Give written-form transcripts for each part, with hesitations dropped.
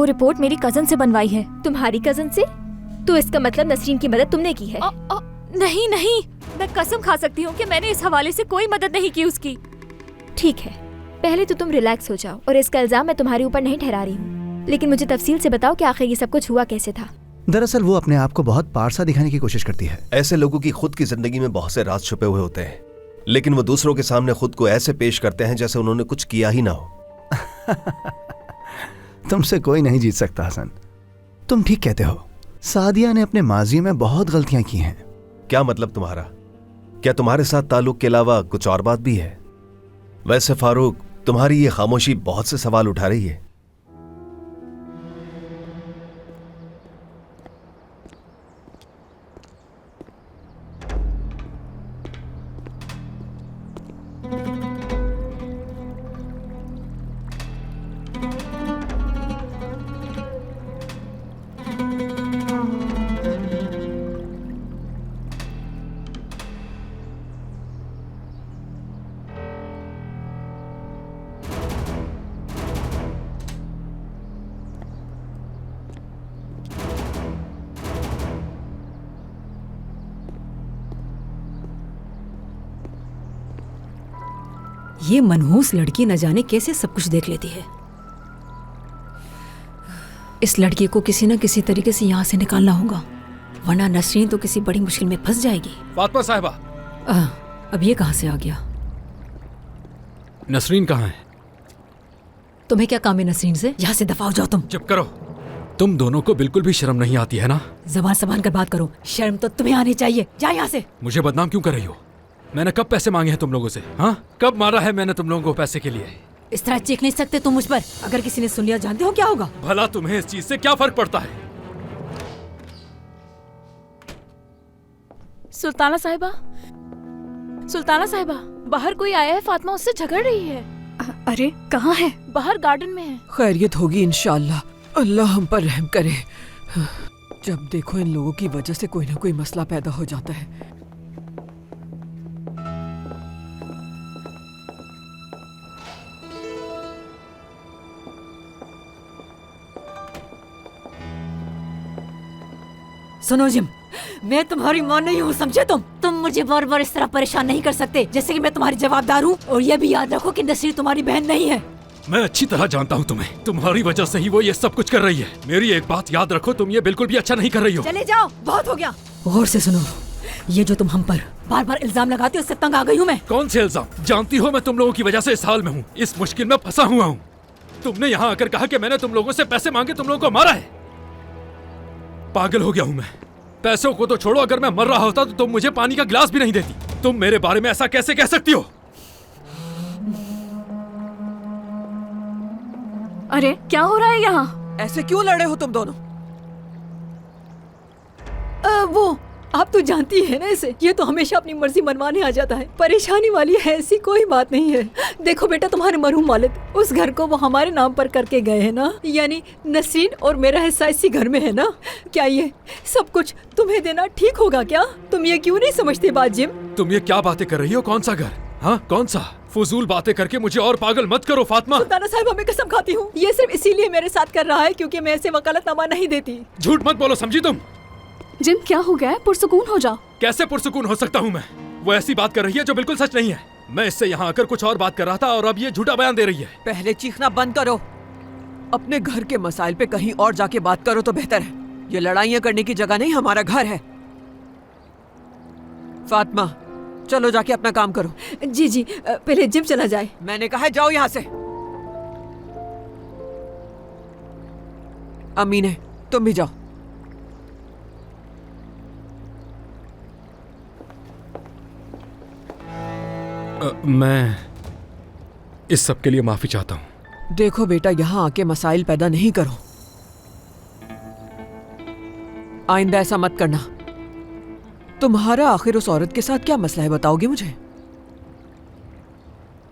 वो रिपोर्ट मेरी कजन से बनवाई है। तुम्हारी कजन से? तो इसका मतलब नसरीन की मदद तुमने की है? नहीं नहीं, मैं कसम खा सकती हूँ कि मैंने इस हवाले से कोई मदद नहीं की उसकी। ठीक है, पहले तो तुम रिलैक्स हो जाओ और इसका इल्जाम मैं तुम्हारे ऊपर नहीं ठहरा रही हूँ, लेकिन मुझे तफसील से बताओ कि आखिर ये सब कुछ हुआ कैसे था। दरअसल वो अपने आप को बहुत पारसा दिखाने की कोशिश करती है। ऐसे लोगों की खुद की जिंदगी में बहुत से राज छुपे हुए होते हैं, लेकिन वो दूसरों के सामने खुद को ऐसे पेश करते हैं जैसे उन्होंने कुछ किया ही ना हो। तुमसे कोई नहीं जीत सकता हसन। तुम ठीक कहते हो। सादिया ने अपने माजी में बहुत गलतियां की हैं। क्या मतलब तुम्हारा? क्या तुम्हारे साथ ताल्लुक के अलावा कुछ और बात भी है? वैसे फारूक, तुम्हारी ये खामोशी बहुत से सवाल उठा रही है। ये मनहूस लड़की न जाने कैसे सब कुछ देख लेती है। इस लड़की को किसी न किसी तरीके से यहाँ से निकालना होगा, वरना नसरीन तो किसी बड़ी मुश्किल में फंस जाएगी। फातिमा साहिबा, अब ये कहाँ से आ गया? नसरीन कहाँ है? तुम्हें क्या काम है नसरीन से? यहाँ से दफा हो जाओ तुम। चुप करो। तुम दोनों को बिल्कुल भी शर्म नहीं आती है ना? जबान संभाल कर बात करो। शर्म तो तुम्हें आनी चाहिए। जा यहाँ से। मुझे बदनाम क्यों कर रही हो? मैंने कब पैसे मांगे हैं तुम लोगों से? हाँ, कब मारा है मैंने तुम लोगों को पैसे के लिए? इस तरह चीख नहीं सकते तुम मुझ पर। अगर किसी ने सुन लिया, जानते हो क्या होगा? भला तुम्हें इस चीज से क्या फर्क पड़ता है? सुल्ताना साहिबा, सुल्ताना साहिबा, बाहर कोई आया है, फातिमा उससे झगड़ रही है। अरे कहाँ है? बाहर गार्डन में है। खैरियत होगी इंशाअल्लाह। अल्लाह हम पर रहम करे। जब देखो इन लोगों की वजह से कोई ना कोई मसला पैदा हो जाता है। सुनो जिम, मैं तुम्हारी माँ नहीं हूँ, समझे तुम मुझे बार बार इस तरह परेशान नहीं कर सकते जैसे कि मैं तुम्हारी जवाबदार हूँ। और ये भी याद रखो कि नसरीन तुम्हारी बहन नहीं है। मैं अच्छी तरह जानता हूँ तुम्हें। तुम्हारी वजह से ही वो ये सब कुछ कर रही है। मेरी एक बात याद रखो, तुम ये बिल्कुल भी अच्छा नहीं कर रही हो। चले जाओ, बहुत हो गया। गौर से सुनो, ये जो तुम हम पर बार बार इल्जाम लगाते हो, उससे तंग आ गई हूँ मैं। कौन से इल्जाम? जानती हो मैं तुम लोगों की वजह से इस हाल में हूँ, इस मुश्किल में फंसा हुआ हूँ। तुमने यहाँ आकर कहा कि मैंने तुम लोगों से पैसे मांगे, तुम लोगों को मारा है। पागल हो गया हूँ मैं। पैसों को तो छोड़ो, अगर मैं मर रहा होता तो तुम मुझे पानी का गिलास भी नहीं देती। तुम मेरे बारे में ऐसा कैसे कह सकती हो? अरे क्या हो रहा है यहाँ? ऐसे क्यों लड़े हो तुम दोनों? वो आप तो जानती है ना इसे, ये तो हमेशा अपनी मर्जी मनवाने आ जाता है। परेशानी वाली है ऐसी कोई बात नहीं है। देखो बेटा, तुम्हारे मरहूम वालिद उस घर को वो हमारे नाम पर करके गए हैं ना, यानी नसरीन और मेरा हिस्सा इसी घर में है ना। क्या ये सब कुछ तुम्हें देना ठीक होगा क्या? तुम ये क्यों नहीं समझते बात जिम? तुम ये क्या बातें कर रही हो? कौन सा घर? हाँ, कौन सा? फजूल बातें करके मुझे और पागल मत करो फातिमा। सुल्ताना साहिबा, मैं कसम खाती हूँ ये सिर्फ इसीलिए मेरे साथ कर रहा है क्योंकि मैं इसे वकालतनामा नहीं देती। झूठ मत बोलो, समझी तुम? जिम क्या हो गया है? पुरसुकून हो जाओ। कैसे पुरसुकून हो सकता हूँ मैं? वो ऐसी बात कर रही है जो बिल्कुल सच नहीं है। मैं इससे यहाँ आकर कुछ और बात कर रहा था और अब ये झूठा बयान दे रही है। पहले चीखना बंद करो। अपने घर के मसाइल पे कहीं और जाके बात करो तो बेहतर है। ये लड़ाइयाँ करने की जगह नहीं, हमारा घर है। फातिमा, चलो जाके अपना काम करो। जी जी, पहले जिम चला जाए। मैंने कहा है जाओ यहाँ से। अमीने, तुम भी जाओ। मैं इस सब के लिए माफी चाहता हूँ। देखो बेटा, यहाँ आके मसाइल पैदा नहीं करो। आइंदा ऐसा मत करना। तुम्हारा आखिर उस औरत के साथ क्या मसला है, बताओगे मुझे?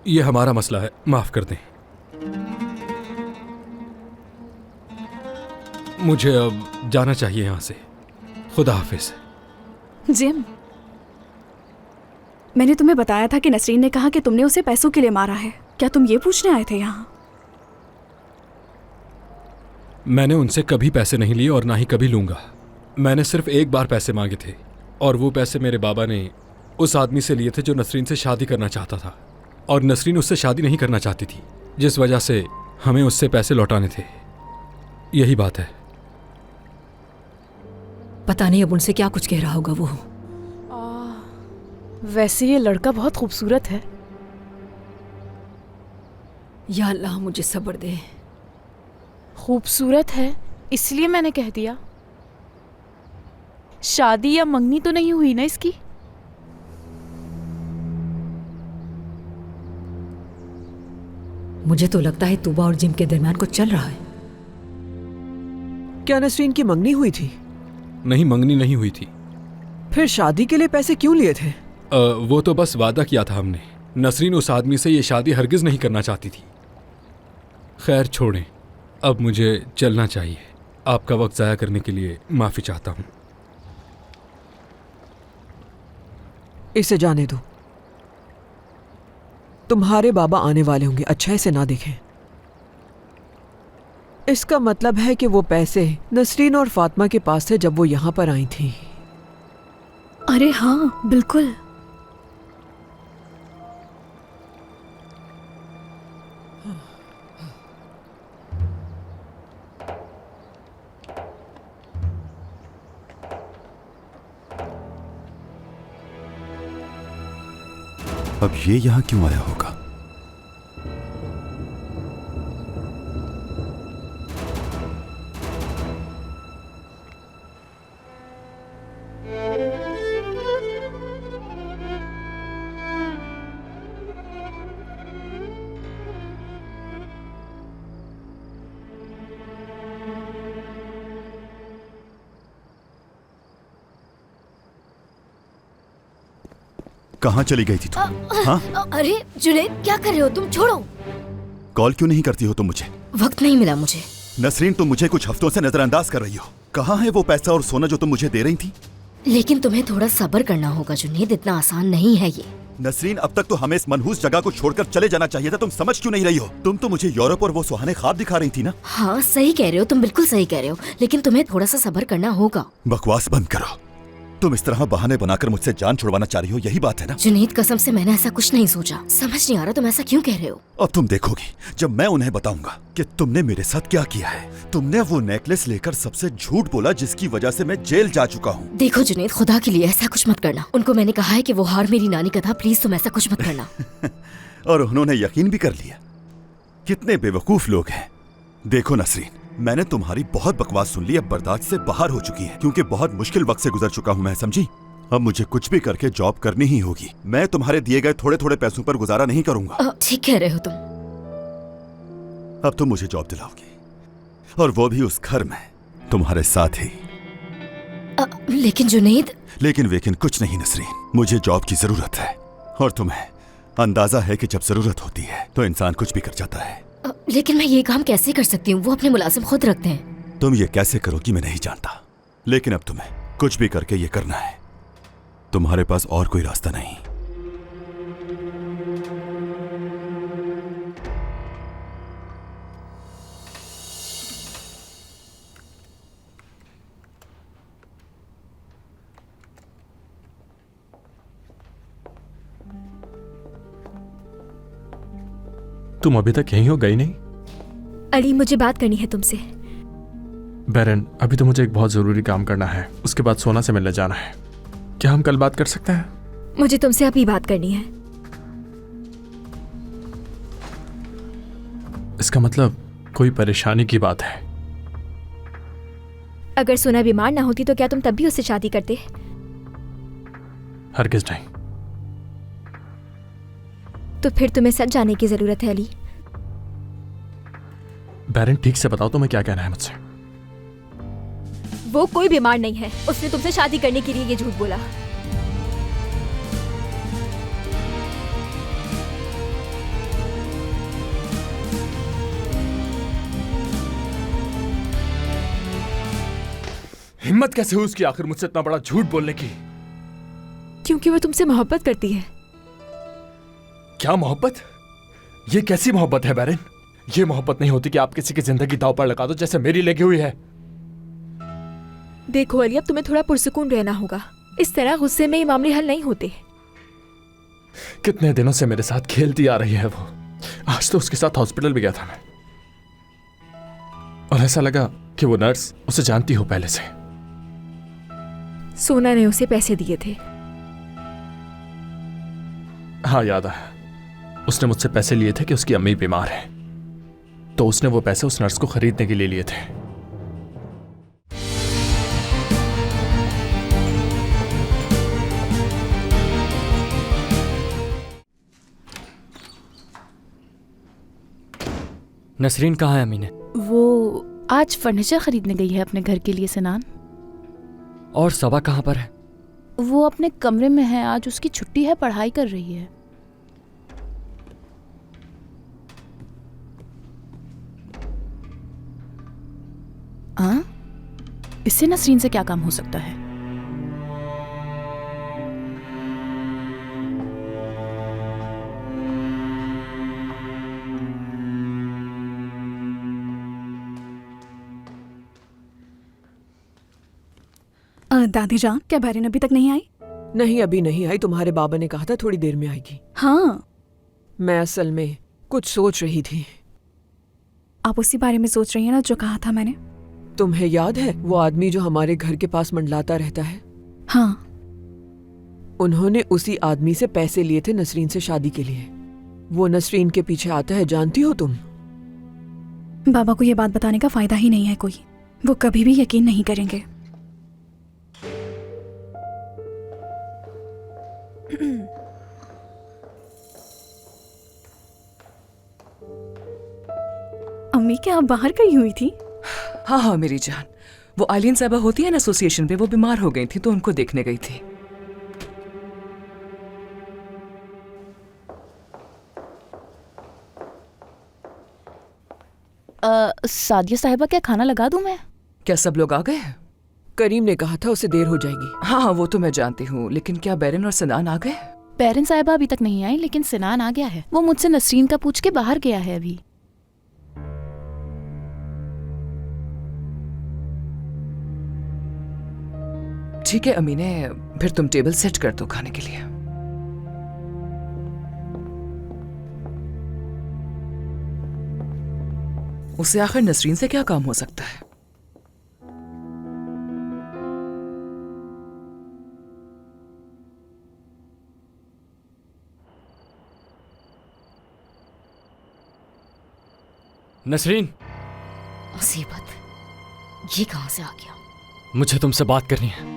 ये हमारा मसला है, माफ कर दें। मुझे अब जाना चाहिए यहाँ से। खुदा हाफिज। जिम, मैंने तुम्हें बताया था कि नसरीन ने कहा कि तुमने उसे पैसों के लिए मारा है। क्या तुम ये पूछने आए थे यहाँ? मैंने उनसे कभी पैसे नहीं लिए और ना ही कभी लूंगा। मैंने सिर्फ एक बार पैसे मांगे थे और वो पैसे मेरे बाबा ने उस आदमी से लिए थे जो नसरीन से शादी करना चाहता था, और नसरीन उससे शादी नहीं करना चाहती थी, जिस वजह से हमें उससे पैसे लौटाने थे। यही बात है। पता नहीं अब उनसे क्या कुछ कह रहा होगा वो। वैसे ये लड़का बहुत खूबसूरत है। या अल्लाह मुझे सब्र दे। खूबसूरत है इसलिए मैंने कह दिया। शादी या मंगनी तो नहीं हुई ना इसकी? मुझे तो लगता है तूबा और जिम के दरमियान कुछ चल रहा है। क्या नसरीन की मंगनी हुई थी? नहीं, मंगनी नहीं हुई थी। फिर शादी के लिए पैसे क्यों लिए थे? वो तो बस वादा किया था हमने। नसरीन उस आदमी से ये शादी हरगिज नहीं करना चाहती थी। खैर छोड़ें, अब मुझे चलना चाहिए। आपका वक्त ज़ाया करने के लिए माफ़ी चाहता हूँ। इसे जाने दो। तुम्हारे बाबा आने वाले होंगे, अच्छा इसे ना देखें। इसका मतलब है कि वो पैसे नसरीन और फातिमा के पास थे जब वो यहाँ पर आई थी। अरे हाँ बिल्कुल। अब ये यहां क्यों आया होगा? कहां चली गई थी तुम? हाँ? अरे जुनैद क्या कर रहे हो तुम? छोड़ो। कॉल क्यों नहीं करती हो तुम मुझे? वक्त नहीं मिला मुझे। नसरीन, तुम मुझे कुछ हफ्तों से नजरअंदाज कर रही हो। कहाँ है वो पैसा और सोना जो तुम मुझे दे रही थी? लेकिन तुम्हें थोड़ा सब्र करना होगा जुनैद, इतना आसान नहीं है ये। नसरीन, अब तक तो हमें इस मनहूस जगह को छोड़कर चले जाना चाहिए था। तुम समझ क्यों नहीं रही हो? तुम तो मुझे यूरोप और वो सुहाने ख्वाब दिखा रही थी ना। हाँ सही कह रहे हो तुम, बिल्कुल सही कह रहे हो, लेकिन तुम्हें थोड़ा सा सब्र करना होगा। बकवास बंद करो। तुम इस तरह बहाने बनाकर मुझसे जान छुड़वाना चाह रही हो, यही बात है ना? जुनैद कसम से मैंने ऐसा कुछ नहीं सोचा। समझ नहीं आ रहा तुम ऐसा क्यों कह रहे हो। अब तुम देखोगी जब मैं उन्हें बताऊंगा कि तुमने मेरे साथ क्या किया है। तुमने वो नेकलेस लेकर सबसे झूठ बोला जिसकी वजह से मैं जेल जा चुका हूँ। देखो जुनैद, खुदा के लिए ऐसा कुछ मत करना। उनको मैंने कहा है कि वो हार मेरी नानी का था, प्लीज तुम ऐसा कुछ मत करना। और उन्होंने यकीन भी कर लिया। कितने बेवकूफ लोग हैं। देखो नसरीन, मैंने तुम्हारी बहुत बकवास सुन ली, अब बर्दाश्त से बाहर हो चुकी है, क्योंकि बहुत मुश्किल वक्त से गुजर चुका हूँ मैं, समझी? अब मुझे कुछ भी करके जॉब करनी ही होगी। मैं तुम्हारे दिए गए थोड़े थोड़े पैसों पर गुजारा नहीं करूंगा। ठीक कह रहे हो तुम। अब तुम मुझे जॉब दिलाओगी, और वो भी उस घर में तुम्हारे साथ ही। लेकिन जुनैद। लेकिन वेकिन कुछ नहीं नसरीन, मुझे जॉब की जरूरत है, और तुम्हें अंदाजा है कि जब जरूरत होती है तो इंसान कुछ भी कर जाता है। लेकिन मैं ये काम कैसे कर सकती हूँ? वो अपने मुलाजिम खुद रखते हैं। तुम ये कैसे करोगी मैं नहीं जानता, लेकिन अब तुम्हें कुछ भी करके ये करना है। तुम्हारे पास और कोई रास्ता नहीं। तुम अभी तक यहीं हो, गई नहीं? अली, मुझे बात करनी है तुमसे। बैरन, अभी तो मुझे एक बहुत जरूरी काम करना है, उसके बाद सोना से मिलने जाना है। क्या हम कल बात कर सकते हैं? मुझे तुमसे अभी बात करनी है। इसका मतलब कोई परेशानी की बात है? अगर सोना बीमार ना होती तो क्या तुम तब भी उससे शादी करते? हरगिज़ नहीं। तो फिर तुम्हें सच जाने की जरूरत है अली। बैरन, ठीक से बताओ तुम्हें क्या कहना है मुझसे? वो कोई बीमार नहीं है, उसने तुमसे शादी करने के लिए ये झूठ बोला। हिम्मत कैसे हुई उसकी आखिर मुझसे इतना बड़ा झूठ बोलने की? क्योंकि वो तुमसे मोहब्बत करती है। क्या मोहब्बत? ये कैसी मोहब्बत है बैरन? ये मोहब्बत नहीं होती कि आप किसी की जिंदगी दांव पर लगा दो जैसे मेरी लगी हुई है। देखो अली, अब तुम्हें थोड़ा पुरसुकून रहना होगा। इस तरह गुस्से में ये मामले हल नहीं होते। कितने दिनों से मेरे साथ खेलती आ रही है वो। आज तो उसके साथ हॉस्पिटल भी गया था मैं, और ऐसा लगा कि वो नर्स उसे जानती हो पहले से। सोना ने उसे पैसे दिए थे। हाँ याद आया, उसने मुझसे पैसे लिए थे कि उसकी अम्मी बीमार है, तो उसने वो पैसे उस नर्स को खरीदने के लिए लिए थे। नसरीन कहाँ है अमीने? वो आज फर्नीचर खरीदने गई है अपने घर के लिए सिनान। और सबा कहाँ पर है? वो अपने कमरे में है, आज उसकी छुट्टी है, पढ़ाई कर रही है। हाँ, इससे नसरीन से क्या काम हो सकता है? दादी जान, क्या बैरिन अभी तक नहीं आई? नहीं, अभी नहीं आई। तुम्हारे बाबा ने कहा था थोड़ी देर में आएगी। हाँ, मैं असल में कुछ सोच रही थी। आप उसी बारे में सोच रही हैं ना जो कहा था मैंने? तुम्हें याद है वो आदमी जो हमारे घर के पास मंडलाता रहता है? हाँ। उन्होंने उसी आदमी से पैसे लिए थे नसरीन से शादी के लिए। वो नसरीन के पीछे आता है, जानती हो तुम? बाबा को ये बात बताने का फायदा ही नहीं है कोई। वो कभी भी यकीन नहीं करेंगे। अम्मी, क्या आप बाहर गई हुई थी? हाँ हाँ मेरी जान, वो आलियन साहबा होती है ना एसोसिएशन पे, वो बीमार हो गई थी तो उनको देखने गई थी। सादिया साहिबा, क्या खाना लगा दूं मैं? क्या सब लोग आ गए? करीम ने कहा था उसे देर हो जाएगी। हाँ हाँ वो तो मैं जानती हूँ, लेकिन क्या बैरन और सनान आ गए? बैरन साहिबा अभी तक नहीं आई, लेकिन सिनान आ गया है। वो मुझसे नसरीन का पूछ के बाहर गया है अभी। ठीक है अमीने, फिर तुम टेबल सेट कर दो खाने के लिए। उसे आखिर नसरीन से क्या काम हो सकता है? नसरीन, मुसीबत, ये कहां से आ गया? मुझे तुमसे बात करनी है।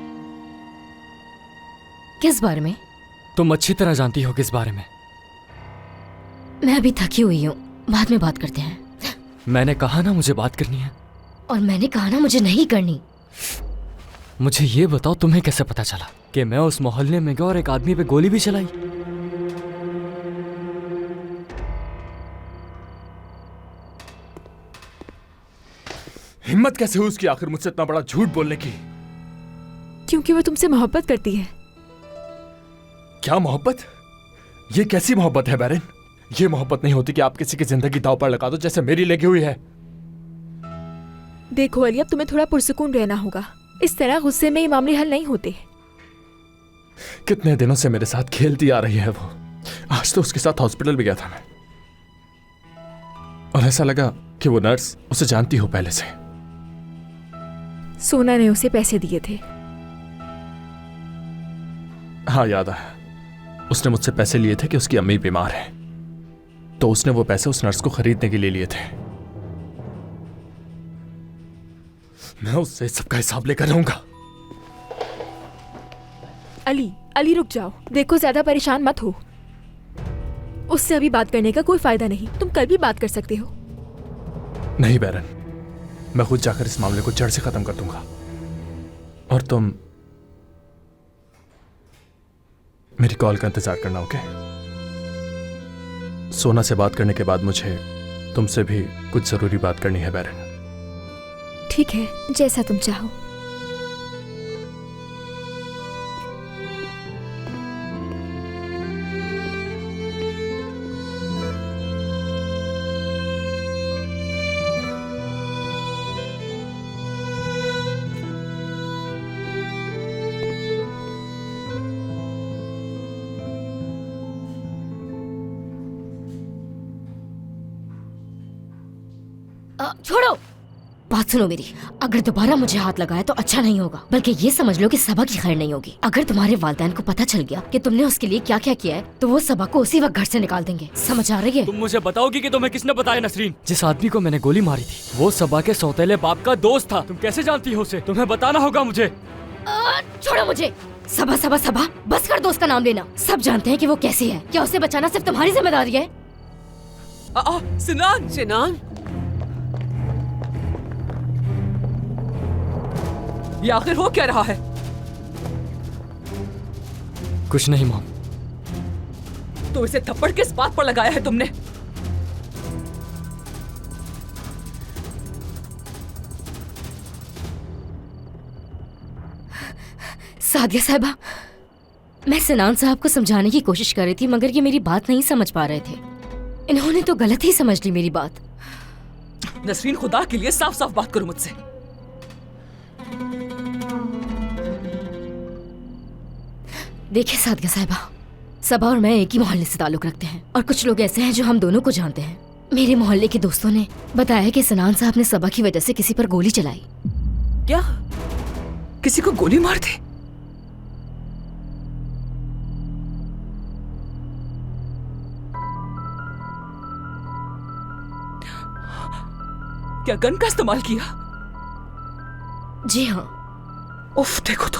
किस बारे में? तुम अच्छी तरह जानती हो किस बारे में। मैं अभी थकी हुई हूँ, बाद में बात करते हैं। मैंने कहा ना मुझे बात करनी है। और मैंने कहा ना मुझे नहीं करनी। मुझे ये बताओ, तुम्हें कैसे पता चला कि मैं उस मोहल्ले में गया और एक आदमी पे गोली भी चलाई? हिम्मत कैसे हुई उसकी आखिर मुझसे इतना बड़ा झूठ बोलने की? क्योंकि वो तुमसे मोहब्बत करती है। क्या मोहब्बत? ये कैसी मोहब्बत है बैरन? ये मोहब्बत नहीं होती कि आप किसी की जिंदगी दांव पर लगा दो जैसे मेरी लगी हुई है। देखो अली, अब तुम्हें थोड़ा पुरसुकून रहना होगा। इस तरह गुस्से में ये मामले हल नहीं होते। कितने दिनों से मेरे साथ खेलती आ रही है वो। आज तो उसके साथ हॉस्पिटल भी गया था मैं, और ऐसा लगा कि वो नर्स उसे जानती हो पहले से। सोना ने उसे पैसे दिए थे। हाँ याद आया, उसने मुझसे पैसे लिए थे कि उसकी अम्मी बीमार है, तो उसने वो पैसे उस नर्स को खरीदने के लिए लिए थे। मैं उससे सबका हिसाब लेकर रहूंगा। अली, अली रुक जाओ। देखो ज्यादा परेशान मत हो। उससे अभी बात करने का कोई फायदा नहीं। तुम कल भी बात कर सकते हो। नहीं बैरन, मैं खुद जाकर इस मामले को जड़ से खत्म कर दूंगा, और तुम मेरी कॉल का इंतजार करना। ओके? सोना से बात करने के बाद मुझे तुमसे भी कुछ जरूरी बात करनी है बैरन। ठीक है, जैसा तुम चाहो। छोड़ो, बात सुनो मेरी। अगर दोबारा मुझे हाथ लगाया तो अच्छा नहीं होगा, बल्कि ये समझ लो कि सबा की खैर नहीं होगी। अगर तुम्हारे वालिदैन को पता चल गया कि तुमने उसके लिए क्या क्या किया है तो वो सबा को उसी वक्त घर से निकाल देंगे। समझ आ रही है? तुम मुझे बताओगी कि तुम्हें किसने बताया नसरीन? जिस आदमी को मैंने गोली मारी थी वो सबा के सौतेले बाप का दोस्त था। तुम कैसे जानती हो उसे? तुम्हें बताना होगा मुझे। छोड़ो मुझे। सबा सबा सबा, बस कर दो उसका नाम लेना। सब जानते हैं कि वो कैसी है। क्या उसे बचाना सिर्फ तुम्हारी जिम्मेदारी है? सिनान, सिनान, ये आखिर हो क्या रहा है? कुछ नहीं मॉम। तो इसे थप्पड़ किस बात पर लगाया है तुमने? सादिया साहिबा, मैं सिनान साहब को समझाने की कोशिश कर रही थी मगर ये मेरी बात नहीं समझ पा रहे थे। इन्होंने तो गलत ही समझ ली मेरी बात। नसरीन, खुदा के लिए साफ साफ बात करो मुझसे। देखिए सादिया साहिबा, सबा और मैं एक ही मोहल्ले से ताल्लुक रखते हैं और कुछ लोग ऐसे हैं जो हम दोनों को जानते हैं। मेरे मोहल्ले के दोस्तों ने बताया कि सिनान साहब ने सबा की वजह से किसी पर गोली चलाई। क्या? किसी को गोली मार दी? क्या गन का इस्तेमाल किया? जी हाँ। उफ, देखो तो।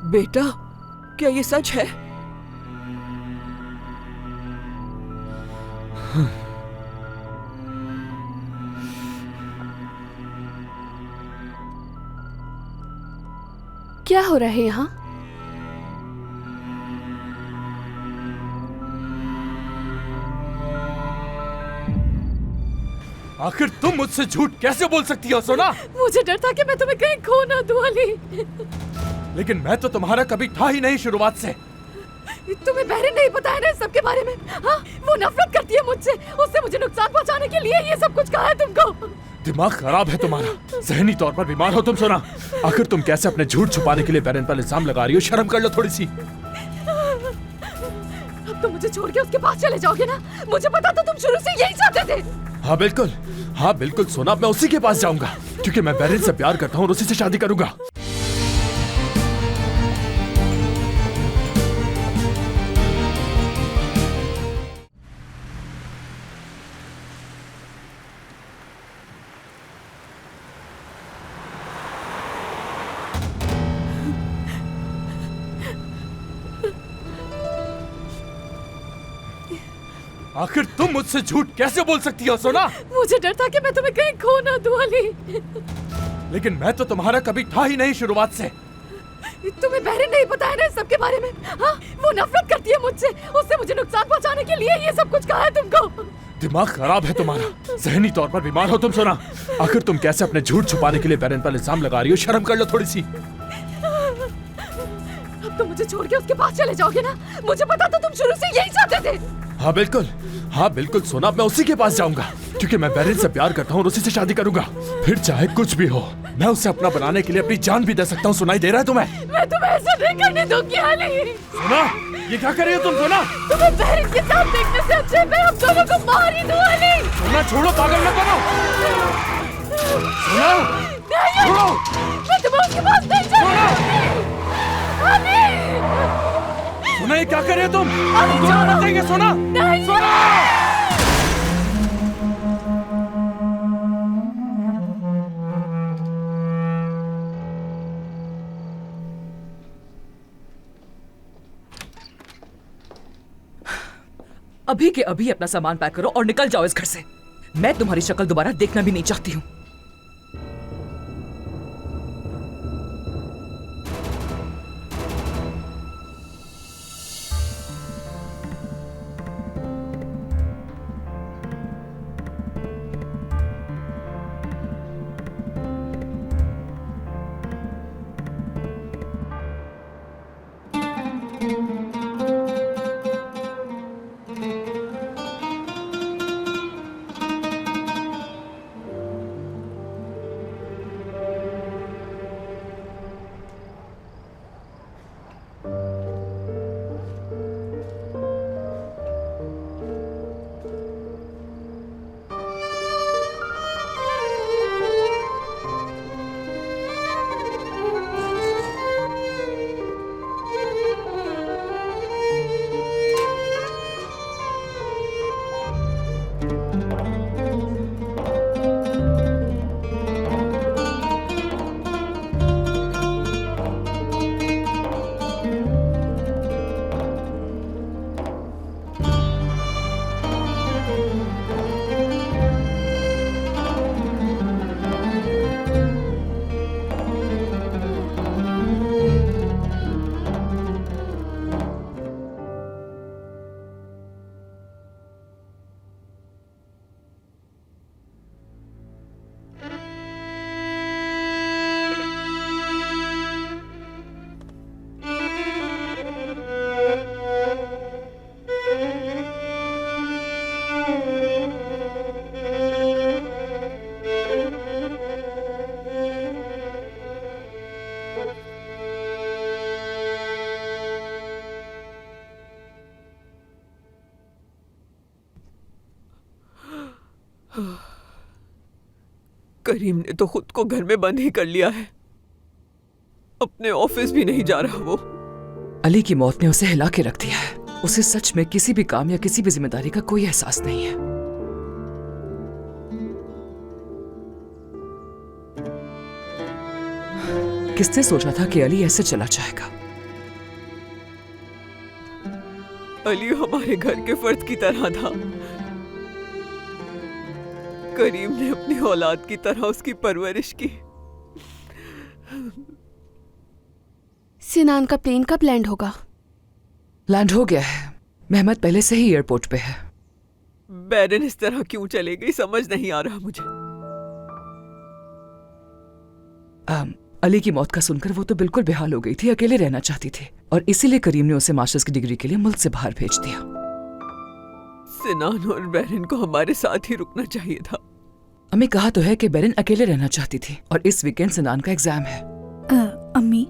बेटा, क्या ये सच है? क्या हो रहा है यहाँ? आखिर तुम मुझसे झूठ कैसे बोल सकती हो सोना? मुझे डर था कि मैं तुम्हें कहीं खो ना दूं अली। लेकिन मैं तो तुम्हारा कभी था ही नहीं शुरुआत से। तुम्हें बहरीन नहीं पता है ना इस सब के बारे में? हाँ, वो नफरत करती है मुझसे। उससे मुझे नुकसान पहुंचाने के लिए ये सब कुछ कहा है तुमको। दिमाग खराब है तुम्हारा, जहनी तौर पर बीमार हो तुम सोना। आखिर तुम कैसे अपने झूठ छुपाने के लिए बहरीन पर इल्जाम लगा रही हो? शर्म कर लो थोड़ी सी। अब तुम मुझे छोड़ के उसके पास चले जाओगे ना? मुझे पता था तुम शुरू से यही चाहते थे। हाँ बिल्कुल, हाँ बिल्कुल सोना, मैं उसी के पास जाऊंगा क्योंकि मैं बहरीन से प्यार करता हूँ और उसी से शादी करूंगा। आखिर तुम मुझसे झूठ कैसे बोल सकती हो सोना? मुझे डर था कि मैं तुम्हें कहीं खो ना दूं अली। लेकिन मैं तो तुम्हारा कभी था ही नहीं शुरुआत से। तुम्हें बहरीन नहीं पता है ना इस सब के बारे में? हाँ, वो नफरत करती है मुझसे। उससे मुझे नुकसान पहुंचाने के लिए ये सब कुछ कहा है तुमको। दिमाग खराब है तुम्हारा, जहनी तौर पर बीमार हो तुम सोना। आखिर तुम कैसे अपने झूठ छुपाने के लिए बहरीन पर इल्जाम लगा रही हो? शर्म कर लो थोड़ी सी। अब तुम मुझे छोड़ के उसके पास चले जाओगे ना? मुझे पता था तुम शुरू से यही चाहते थे। हाँ बिल्कुल, हाँ बिल्कुल सोना, मैं उसी के पास जाऊंगा क्योंकि मैं बहरीन से प्यार करता हूँ और उसी से शादी करूंगा। फिर चाहे कुछ भी हो, मैं उसे अपना बनाने के लिए अपनी जान भी दे सकता हूँ। सुनाई दे रहा है तुम्हें? मैं तुम्हें ऐसा नहीं करने दूंगी अली। सोना, ये क्या कर रही हो तुम सोना? तुम्हें बहरीन के साथ देखने से अच्छे मैं हम दोनों को मार ही दूं अली। सोना छोड़ो, पागल मत बनो। सोना छोड़ो, मैं तुम्हें उसके पास नहीं जाऊंगी। सोना ये क्या कर रहे हो तुम? दोनों देंगे सोना। नहीं। सोना! अभी के अभी अपना सामान पैक करो और निकल जाओ इस घर से। मैं तुम्हारी शक्ल दोबारा देखना भी नहीं चाहती हूँ। करीम ने तो खुद को घर में बंद ही कर लिया है, अपने ऑफिस भी नहीं जा रहा वो। अली की मौत ने उसे हिला के रख दिया है। उसे सच में किसी भी काम या किसी भी जिम्मेदारी का कोई एहसास नहीं है। किसने सोचा था कि अली ऐसे चला जाएगा? अली हमारे घर के फर्द की तरह था। करीम ने अपनी औलाद की तरह उसकी परवरिश की। सिनान का प्लेन कब लैंड होगा? लैंड हो गया है। मेहमत पहले से ही एयरपोर्ट पे है। बैरन इस तरह क्यों चले गई समझ नहीं आ रहा मुझे। अली की मौत का सुनकर वो तो बिल्कुल बेहाल हो गई थी, अकेले रहना चाहती थी और इसीलिए करीम ने उसे मास्टर्स की डिग्री के लिए मुल्क से बाहर भेज दिया। सिनान और बैरन को हमारे साथ ही रुकना चाहिए था। अम्मी कहा तो है कि बैरन अकेले रहना चाहती थी और इस वीकेंड सिनान का एग्जाम है। अम्मी,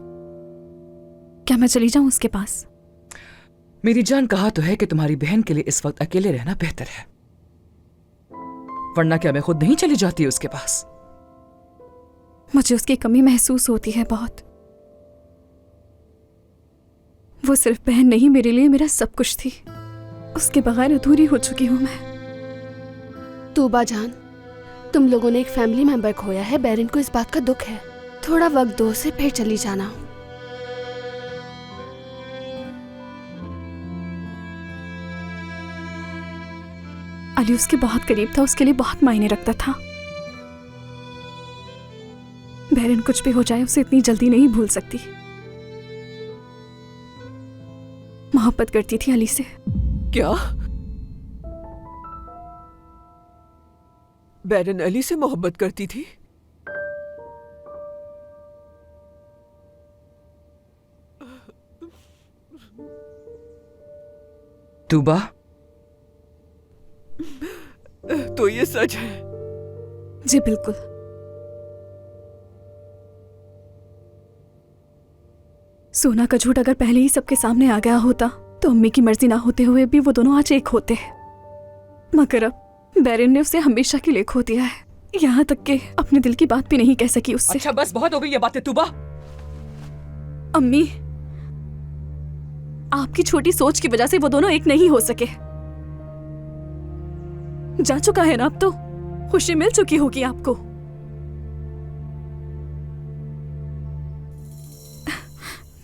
क्या मैं चली जाऊं उसके पास? मेरी जान कहा तो है कि तुम्हारी बहन के लिए इस वक्त अकेले रहना बेहतर है, वरना क्या मैं खुद नहीं चली जाती उसके पास? मुझे उसकी कमी महसूस होती है बहुत। वो सिर्फ बहन नहीं, मेरे लिए मेरा सब कुछ थी। उसके बगैर अधूरी हो चुकी हूं मैं। तूबा जान, तुम लोगों ने एक फैमिली मेंबर खोया है। बैरन को इस बात का दुख है। थोड़ा वक्त दो से फिर चली जाना। अली उसके बहुत करीब था, उसके लिए बहुत मायने रखता था। बैरन कुछ भी हो जाए उसे इतनी जल्दी नहीं भूल सकती। मोहब्बत करती थी अली से। क्या? बैरन अली से मोहब्बत करती थी? तूबा, तो ये सच है? जी बिल्कुल। सोना का झूठ अगर पहले ही सबके सामने आ गया होता तो अम्मी की मर्जी ना होते हुए भी वो दोनों आज एक होते। मगर अब बैरन ने उसे हमेशा के लिए खो दिया है, यहाँ तक कि अपने दिल की बात भी नहीं कह सकी उससे। अच्छा बस, बहुत हो गई ये बातें तूबा। अम्मी, आपकी छोटी सोच की वजह से वो दोनों एक नहीं हो सके। जा चुका है ना अब तो, खुशी मिल चुकी होगी आपको।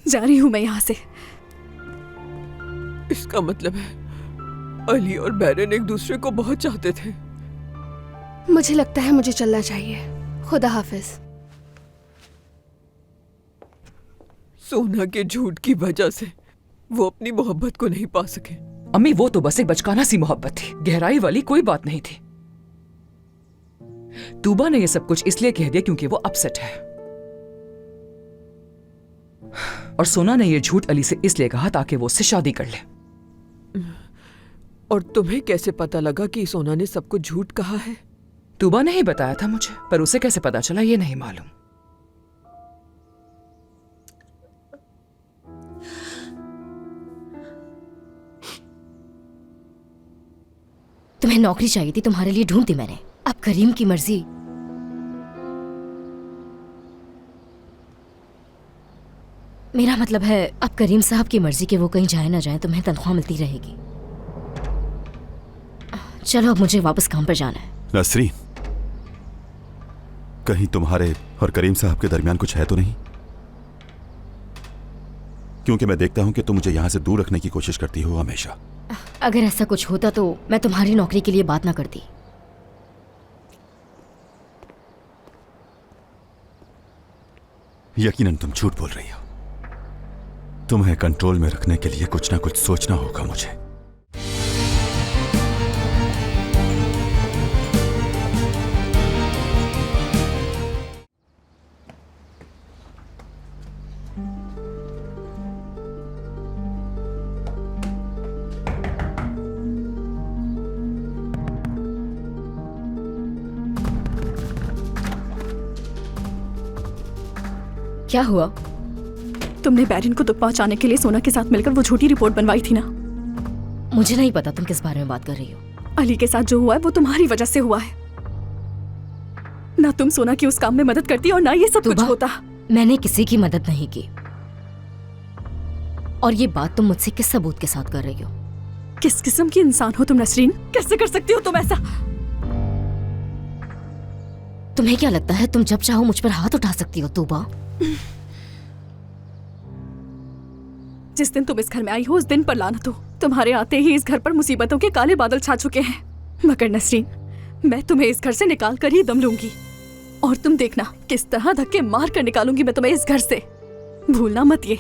जा रही हूं मैं यहां से। इसका मतलब है अली और बैरन एक दूसरे को बहुत चाहते थे। मुझे लगता है मुझे चलना चाहिए। खुदा हाफिज। सोना के झूठ की वजह से वो अपनी मोहब्बत को नहीं पा सके। अम्मी, वो तो बस एक बचकाना सी मोहब्बत थी, गहराई वाली कोई बात नहीं थी। तूबा ने ये सब कुछ इसलिए कह दिया क्योंकि वो अपसेट है, और सोना ने ये झूठ अली से इसलिए कहा ताकि वो उससे शादी कर ले। और तुम्हें कैसे पता लगा कि सोना ने सब कुछ झूठ कहा है? तूबा ने ही बताया था मुझे, पर उसे कैसे पता चला ये नहीं मालूम। तुम्हें नौकरी चाहिए थी, तुम्हारे लिए ढूंढती मैंने। अब करीम की मर्जी। मेरा मतलब है अब करीम साहब की मर्जी कि वो कहीं जाए ना जाए, तुम्हें तनख्वाह मिलती रहेगी। चलो अब मुझे वापस काम पर जाना है। नसरीन, कहीं तुम्हारे और करीम साहब के दरमियान कुछ है तो नहीं? क्योंकि मैं देखता हूं कि तुम मुझे यहां से दूर रखने की कोशिश करती हो हमेशा। अगर ऐसा कुछ होता तो मैं तुम्हारी नौकरी के लिए बात ना करती। यकीनन तुम झूठ बोल रही हो। तुम्हें कंट्रोल में रखने के लिए कुछ ना कुछ सोचना होगा मुझे। क्या हुआ? तुमने बैरन को दुख पहुंचाने के लिए सोना के साथ मिलकर वो झूठी रिपोर्ट बनवाई थी ना? मुझे नहीं पता तुम किस बारे में बात कर रही हो। अली के साथ जो हुआ है वो तुम्हारी वजह से हुआ है। ना तुम सोना की उस काम में मदद करती और ना ये सब कुछ होता। मैंने किसी की मदद नहीं की, और ये बात तुम मुझसे किस सबूत के साथ कर रही हो? किस किस्म की इंसान हो तुम नसरीन? कैसे कर सकती हो तुम ऐसा? तुम्हें क्या लगता है तुम जब चाहो मुझ पर हाथ उठा सकती हो तूबा? जिस दिन तुम इस घर में आई हो उस दिन पर लानत हो। तुम्हारे आते ही इस घर पर मुसीबतों के काले बादल छा चुके हैं। मगर नसरीन, मैं तुम्हें इस घर से निकाल कर ही दम लूंगी, और तुम देखना किस तरह धक्के मार कर निकालूंगी मैं तुम्हें इस घर से। भूलना मत ये।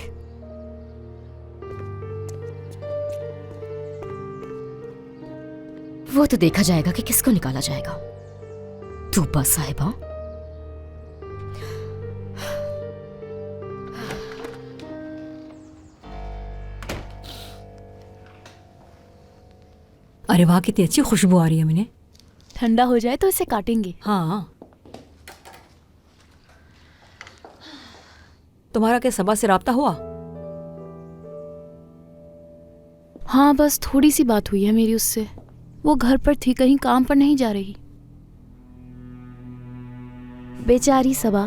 वो तो देखा जाएगा कि किसको निकाला जाएगा। तूबा साहिबा, अरे वाह, कितनी अच्छी खुशबू आ रही है। मैंने ठंडा हो जाए तो इसे काटेंगे। हाँ, तुम्हारा क्या सबा से राब्ता हुआ? हाँ, बस थोड़ी सी बात हुई है मेरी उससे। वो घर पर थी, कहीं काम पर नहीं जा रही। बेचारी सबा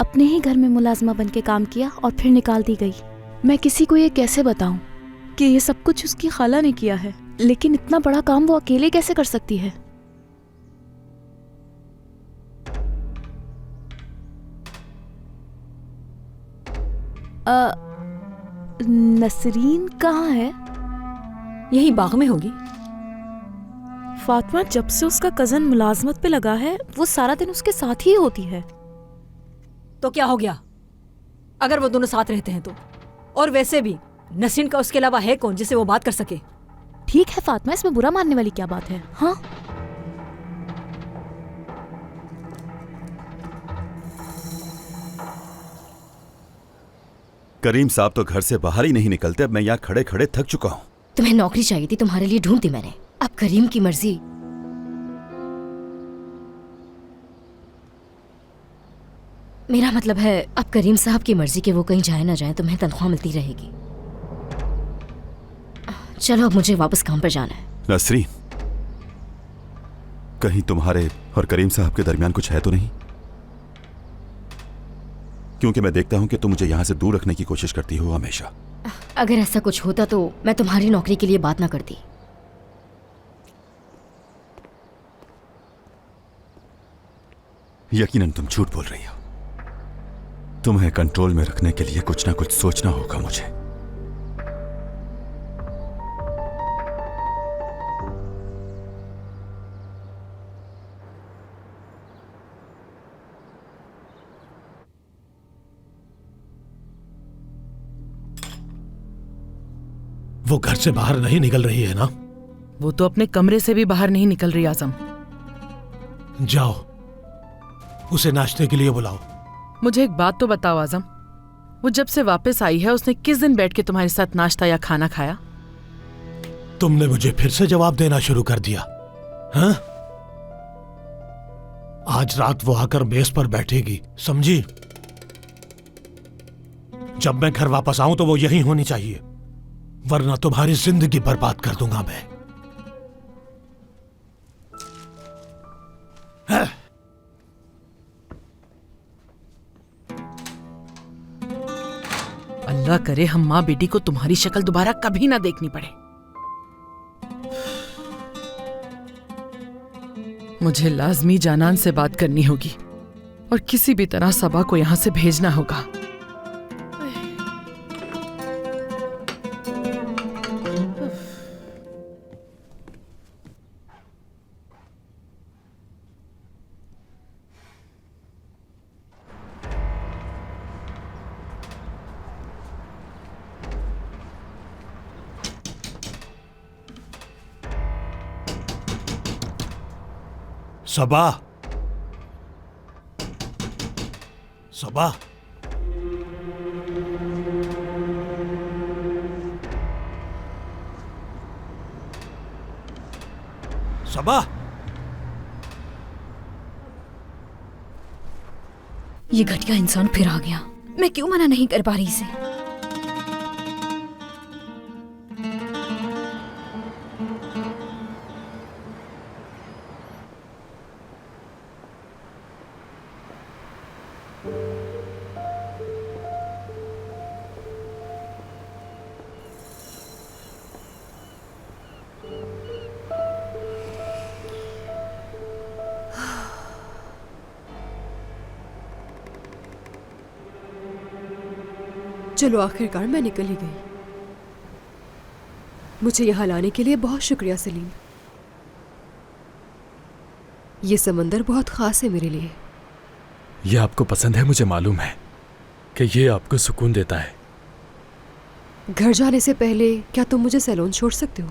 अपने ही घर में मुलाजमा बन के काम किया और फिर निकाल दी गई। मैं किसी को ये कैसे बताऊं कि ये सब कुछ उसकी खाला ने किया है, लेकिन इतना बड़ा काम वो अकेले कैसे कर सकती है? नसरीन कहाँ है? यही बाग में होगी। फातिमा जब से उसका कजन मुलाजमत पे लगा है वो सारा दिन उसके साथ ही होती है। तो क्या हो गया अगर वो दोनों साथ रहते हैं तो? और वैसे भी नसरीन का उसके अलावा है कौन जिसे वो बात कर सके? ठीक है फातिमा, इसमें बुरा मानने वाली क्या बात है? हाँ, करीम साहब तो घर से बाहर ही नहीं निकलते। अब मैं यहाँ खड़े खड़े थक चुका हूँ। तुम्हें नौकरी चाहिए थी, तुम्हारे लिए ढूंढती मैंने। अब करीम की मर्जी। मेरा मतलब है अब करीम साहब की मर्जी कि वो कहीं जाए ना जाए, तुम्हें तनख्वाह मिलती रहेगी। चलो अब मुझे वापस काम पर जाना है। नसरीन, कहीं तुम्हारे और करीम साहब के दरमियान कुछ है तो नहीं? क्योंकि मैं देखता हूं कि तुम मुझे यहां से दूर रखने की कोशिश करती हो हमेशा। अगर ऐसा कुछ होता तो मैं तुम्हारी नौकरी के लिए बात ना करती। यकीनन तुम झूठ बोल रही हो। तुम्हें कंट्रोल में रखने के लिए कुछ ना कुछ सोचना होगा मुझे। वो घर से बाहर नहीं निकल रही है ना? वो तो अपने कमरे से भी बाहर नहीं निकल रही आजम। जाओ उसे नाश्ते के लिए बुलाओ। मुझे एक बात तो बताओ आजम, वो जब से वापस आई है उसने किस दिन बैठ के तुम्हारे साथ नाश्ता या खाना खाया? तुमने मुझे फिर से जवाब देना शुरू कर दिया, हाँ? आज रात वो आकर मेज पर बैठेगी, समझी? जब मैं घर वापस आऊं तो वो यहीं होनी चाहिए, वरना तुम्हारी जिंदगी बर्बाद कर दूंगा मैं। अल्लाह करे हम माँ बेटी को तुम्हारी शक्ल दोबारा कभी ना देखनी पड़े। मुझे लाजमी जानान से बात करनी होगी और किसी भी तरह सबा को यहां से भेजना होगा। सबा, सबा, सबा, ये घटिया इंसान फिर आ गया। मैं क्यों मना नहीं कर पा रही इसे? चलो आखिरकार मैं निकल ही गई। मुझे यहाँ लाने के लिए बहुत शुक्रिया सलीम। ये समंदर बहुत खास है मेरे लिए। ये आपको पसंद है, मुझे मालूम है कि ये आपको सुकून देता है। घर जाने से पहले क्या तुम मुझे सैलून छोड़ सकते हो?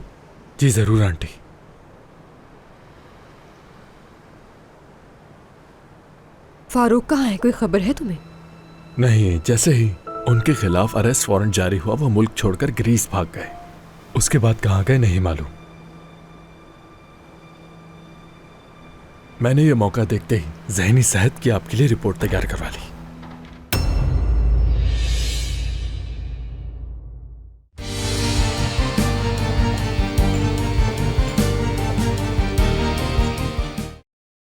जी जरूर आंटी। फारूक कहाँ है? कोई खबर है तुम्हें? नहीं, जैसे ही उनके खिलाफ अरेस्ट वारंट जारी हुआ वो मुल्क छोड़कर ग्रीस भाग गए। उसके बाद कहाँ गए नहीं मालूम। मैंने ये मौका देखते ही ज़हनी सेहत की आपके लिए रिपोर्ट तैयार करवा ली।